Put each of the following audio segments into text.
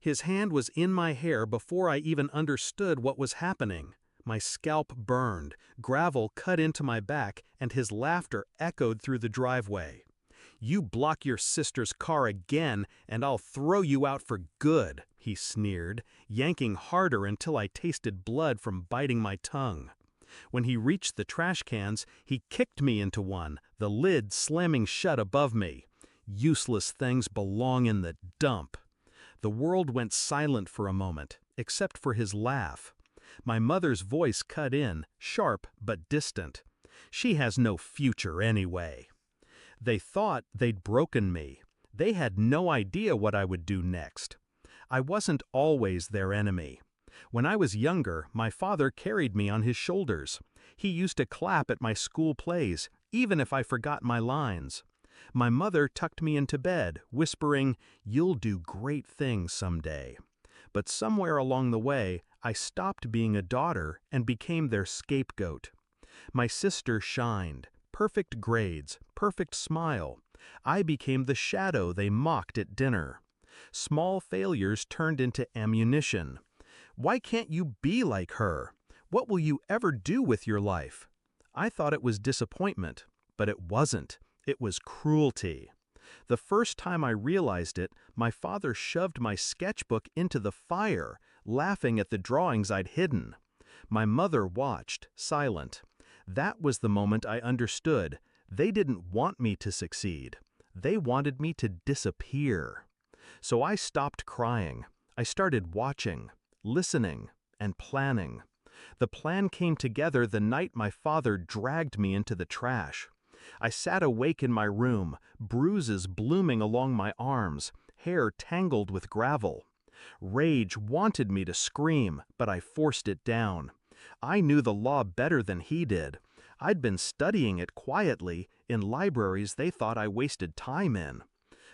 His hand was in my hair before I even understood what was happening. My scalp burned, gravel cut into my back, and his laughter echoed through the driveway. "You block your sister's car again, and I'll throw you out for good," he sneered, yanking harder until I tasted blood from biting my tongue. When he reached the trash cans, he kicked me into one, the lid slamming shut above me. Useless things belong in the dump. The world went silent for a moment, except for his laugh. My mother's voice cut in, sharp but distant. "She has no future anyway." They thought they'd broken me. They had no idea what I would do next. I wasn't always their enemy. When I was younger, my father carried me on his shoulders. He used to clap at my school plays, even if I forgot my lines. My mother tucked me into bed, whispering, "You'll do great things someday." But somewhere along the way, I stopped being a daughter and became their scapegoat. My sister shined. Perfect grades, perfect smile. I became the shadow they mocked at dinner. Small failures turned into ammunition. "Why can't you be like her? What will you ever do with your life?" I thought it was disappointment, but it wasn't. It was cruelty. The first time I realized it, my father shoved my sketchbook into the fire, laughing at the drawings I'd hidden. My mother watched, silent. That was the moment I understood. They didn't want me to succeed. They wanted me to disappear. So I stopped crying. I started watching, listening, and planning. The plan came together the night my father dragged me into the trash. I sat awake in my room, bruises blooming along my arms, hair tangled with gravel. Rage wanted me to scream, but I forced it down. I knew the law better than he did. I'd been studying it quietly in libraries they thought I wasted time in.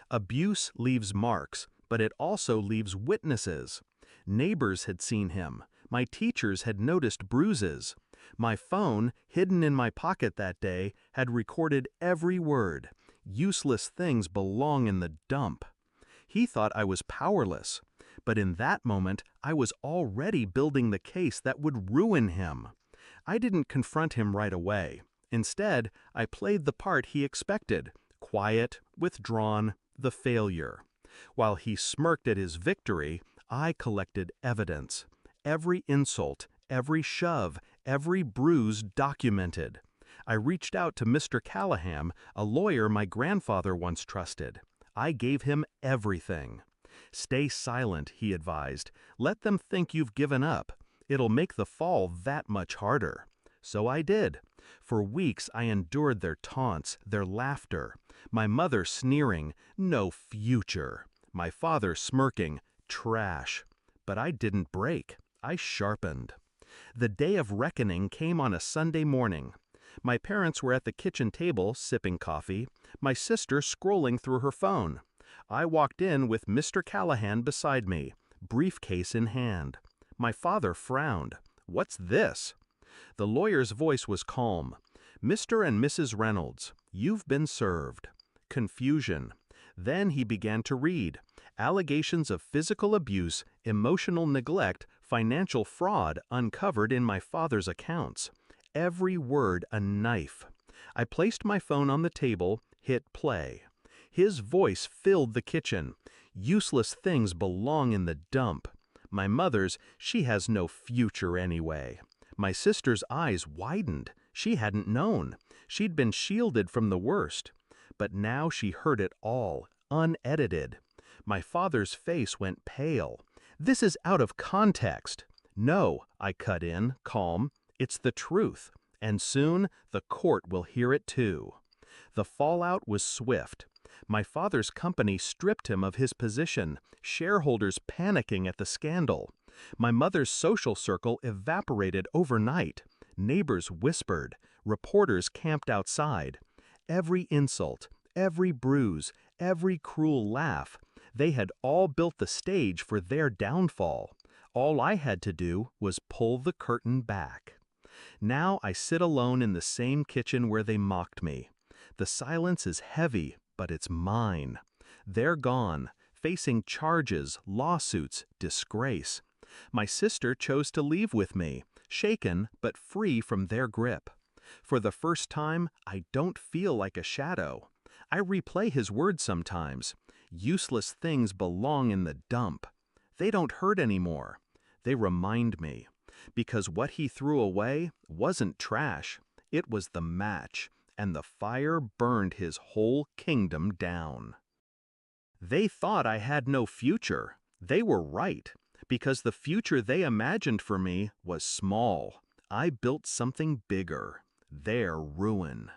Abuse leaves marks, but it also leaves witnesses. Neighbors had seen him. My teachers had noticed bruises. My phone, hidden in my pocket that day, had recorded every word. Useless things belong in the dump. He thought I was powerless. But in that moment, I was already building the case that would ruin him. I didn't confront him right away. Instead, I played the part he expected, quiet, withdrawn, the failure. While he smirked at his victory, I collected evidence. Every insult, every shove, every bruise documented. I reached out to Mr. Callahan, a lawyer my grandfather once trusted. I gave him everything. "Stay silent," he advised. "Let them think you've given up. It'll make the fall that much harder." So I did. For weeks I endured their taunts, their laughter. My mother sneering, "No future." My father smirking, "Trash." But I didn't break. I sharpened. The day of reckoning came on a Sunday morning. My parents were at the kitchen table sipping coffee, my sister scrolling through her phone. I walked in with Mr. Callahan beside me, briefcase in hand. My father frowned. "What's this?" The lawyer's voice was calm. "Mr. and Mrs. Reynolds, you've been served." Confusion. Then he began to read. Allegations of physical abuse, emotional neglect, financial fraud uncovered in my father's accounts. Every word a knife. I placed my phone on the table, hit play. His voice filled the kitchen. "Useless things belong in the dump." My mother's, "She has no future anyway." My sister's eyes widened. She hadn't known. She'd been shielded from the worst. But now she heard it all, unedited. My father's face went pale. "This is out of context." "No," I cut in, calm. "It's the truth. And soon the court will hear it too." The fallout was swift. My father's company stripped him of his position, shareholders panicking at the scandal. My mother's social circle evaporated overnight. Neighbors whispered. Reporters camped outside. Every insult, every bruise, every cruel laugh, they had all built the stage for their downfall. All I had to do was pull the curtain back. Now I sit alone in the same kitchen where they mocked me. The silence is heavy, but it's mine. They're gone. facing charges, lawsuits, disgrace. My sister chose to leave with me, shaken but free from their grip. For the first time, I don't feel like a shadow. I replay his words sometimes. Useless things belong in the dump. They don't hurt anymore. They remind me. Because what he threw away wasn't trash. It was the match, and the fire burned his whole kingdom down. They thought I had no future. They were right, because the future they imagined for me was small. I built something bigger, their ruin.